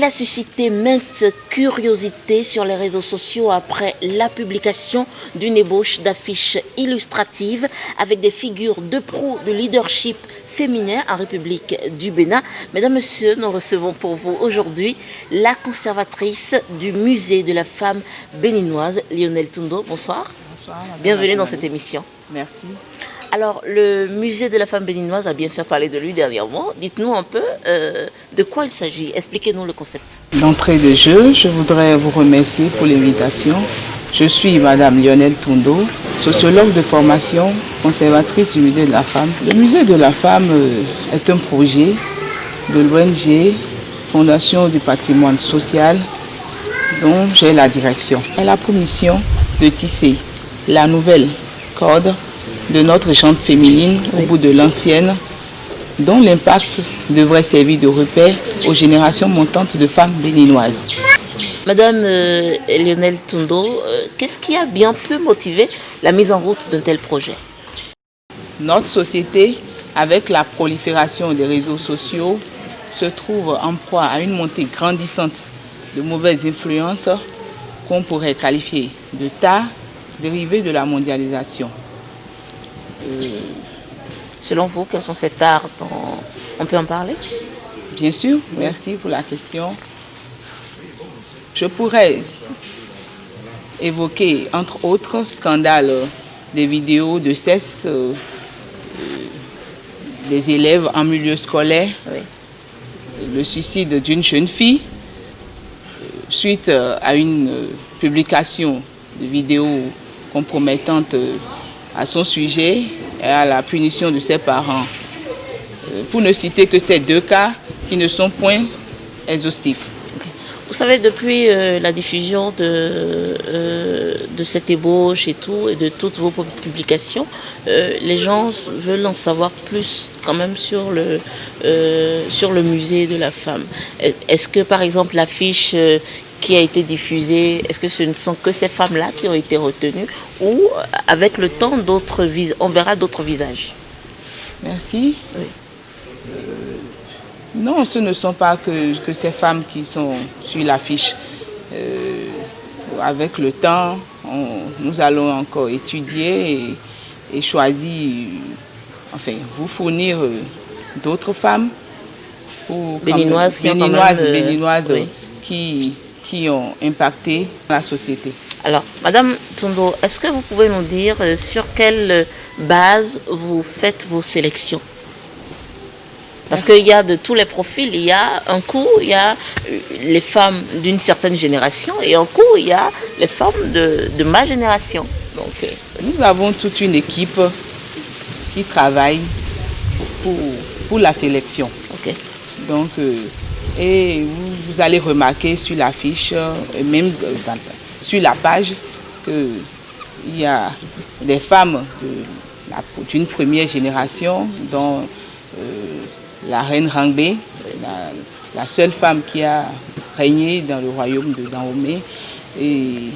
a suscité maintes curiosités sur les réseaux sociaux après la publication d'une ébauche d'affiches illustratives avec des figures de proue du leadership féminin en République du Bénin. Mesdames, Messieurs, nous recevons pour vous aujourd'hui la conservatrice du musée de la femme béninoise, Lionel Tundo. Bonsoir. Bonsoir. Bienvenue dans cette émission. Merci. Alors, le musée de la femme béninoise a bien fait parler de lui dernièrement. Dites-nous un peu de quoi il s'agit. Expliquez-nous le concept. D'entrée de jeu, je voudrais vous remercier pour l'invitation. Je suis Madame Lionel Tundo, sociologue de formation, conservatrice du musée de la femme. Le musée de la femme est un projet de l'ONG Fondation du patrimoine social dont j'ai la direction. Elle a pour mission de tisser la nouvelle corde de notre chante féminine au bout de l'ancienne, dont l'impact devrait servir de repère aux générations montantes de femmes béninoises. Madame Lionel Tundo, qu'est-ce qui a bien pu motiver la mise en route d'un tel projet? Notre société, avec la prolifération des réseaux sociaux, se trouve en proie à une montée grandissante de mauvaises influences qu'on pourrait qualifier de tares dérivées de la mondialisation. Selon vous, quels sont ces tares dont on peut en parler? Bien sûr, merci pour la question. Je pourrais évoquer, entre autres, scandales des vidéos de sexe des élèves en milieu scolaire, le suicide d'une jeune fille suite à une publication de vidéos compromettantes à son sujet et à la punition de ses parents. Pour ne citer que ces deux cas qui ne sont point exhaustifs. Vous savez, depuis la diffusion de cette ébauche et tout, et de toutes vos publications, les gens veulent en savoir plus quand même sur le musée de la femme. Est-ce que, par exemple, l'affiche qui a été diffusée, est-ce que ce ne sont que ces femmes-là qui ont été retenues ou, avec le temps, on verra d'autres visages? Merci. Oui. Non, ce ne sont pas que ces femmes qui sont sur l'affiche. Avec le temps, nous allons encore étudier et choisir, enfin, vous fournir d'autres femmes béninoises oui, qui ont impacté la société. Alors, Madame Tundo, est-ce que vous pouvez nous dire sur quelle base vous faites vos sélections? Parce qu'il y a de tous les profils, il y a un coup, il y a les femmes d'une certaine génération et un coup, il y a les femmes de ma génération. Donc, nous avons toute une équipe qui travaille pour la sélection. Okay. Donc, et vous allez remarquer sur l'affiche, même sur la page, qu'il y a des femmes d'une première génération, dont la reine Rangbe, la seule femme qui a régné dans le royaume de Dahomey. Et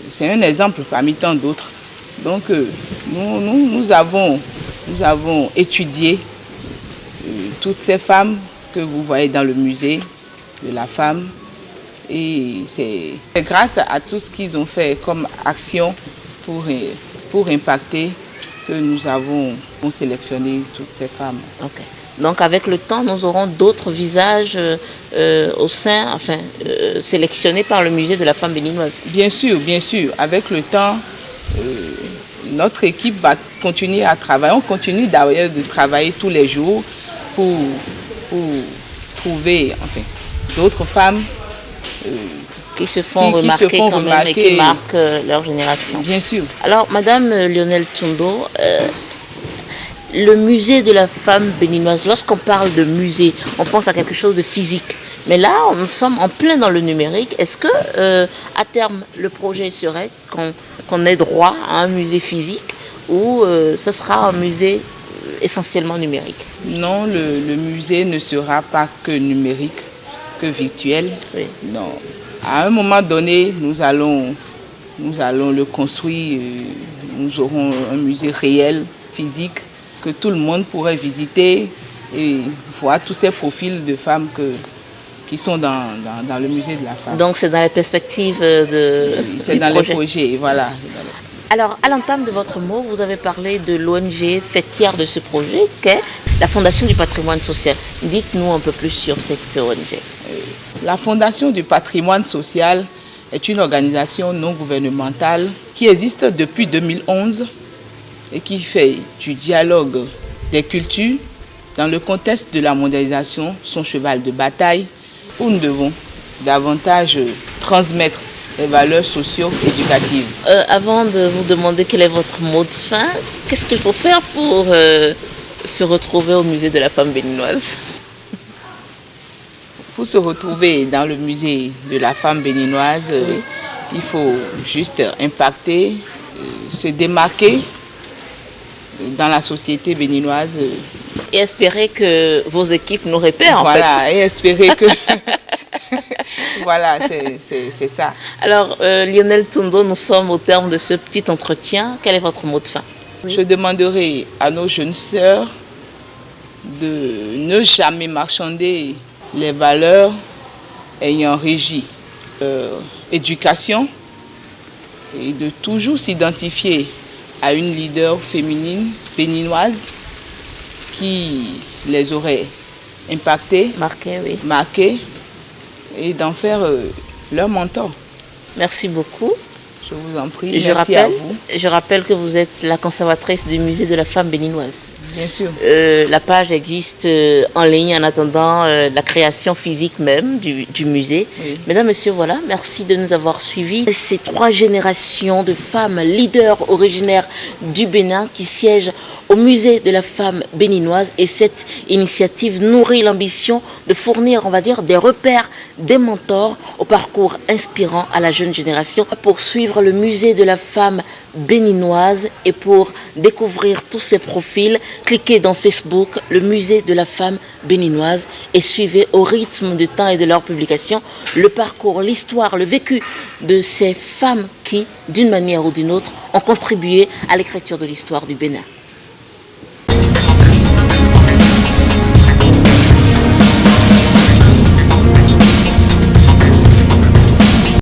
c'est un exemple parmi tant d'autres. Donc nous avons étudié toutes ces femmes que vous voyez dans le musée de la femme. Et c'est grâce à tout ce qu'ils ont fait comme action pour impacter que nous avons sélectionné toutes ces femmes. Okay. Donc avec le temps, nous aurons d'autres visages au sein, enfin, sélectionnés par le musée de la femme béninoise. Bien sûr, bien sûr. Avec le temps, notre équipe va continuer à travailler. On continue d'ailleurs de travailler tous les jours pour trouver enfin, d'autres femmes qui se font remarquer quand même et qui marquent leur génération. Bien sûr. Alors, Madame Lionel Tundo, le musée de la femme béninoise, lorsqu'on parle de musée, on pense à quelque chose de physique. Mais là, nous sommes en plein dans le numérique. Est-ce que, à terme, le projet serait qu'on ait droit à un musée physique ou ce sera un musée essentiellement numérique? Non, le musée ne sera pas que numérique, que virtuel. Oui. Non. À un moment donné, nous allons le construire. Nous aurons un musée réel, physique, que tout le monde pourrait visiter et voir tous ces profils de femmes qui sont dans le musée de la femme. Donc c'est dans les perspectives C'est dans les projets, voilà. Alors, à l'entame de votre mot, vous avez parlé de l'ONG fêtière de ce projet, qu'est la Fondation du patrimoine social. Dites-nous un peu plus sur cette ONG. La Fondation du patrimoine social est une organisation non gouvernementale qui existe depuis 2011 et qui fait du dialogue des cultures dans le contexte de la mondialisation son cheval de bataille où nous devons davantage transmettre les valeurs socio-éducatives. Avant de vous demander quel est votre mot de fin, qu'est-ce qu'il faut faire pour se retrouver au musée de la femme béninoise? Pour se retrouver dans le musée de la femme béninoise, il faut juste impacter, se démarquer dans la société béninoise. Et espérer que vos équipes nous repèrent, voilà, en fait. Et espérer que... Voilà, c'est ça. Alors, Lionel Tundo, nous sommes au terme de ce petit entretien. Quel est votre mot de fin? Je demanderai à nos jeunes sœurs de ne jamais marchander les valeurs ayant régi éducation et de toujours s'identifier à une leader féminine béninoise qui les aurait impactées, marquées, et d'en faire leur mentor. Merci beaucoup. Je vous en prie, merci à vous. Je rappelle que vous êtes la conservatrice du musée de la femme béninoise. Bien sûr. La page existe en ligne en attendant la création physique même du musée. Oui. Mesdames, Messieurs, voilà, merci de nous avoir suivis. Ces 3 générations de femmes leaders originaires du Bénin qui siègent au musée de la femme béninoise, et cette initiative nourrit l'ambition de fournir, on va dire, des repères, des mentors au parcours inspirant à la jeune génération. Pour suivre le musée de la femme béninoise et pour découvrir tous ces profils, cliquez dans Facebook, le musée de la femme béninoise, et suivez au rythme du temps et de leur publication le parcours, l'histoire, le vécu de ces femmes qui, d'une manière ou d'une autre, ont contribué à l'écriture de l'histoire du Bénin.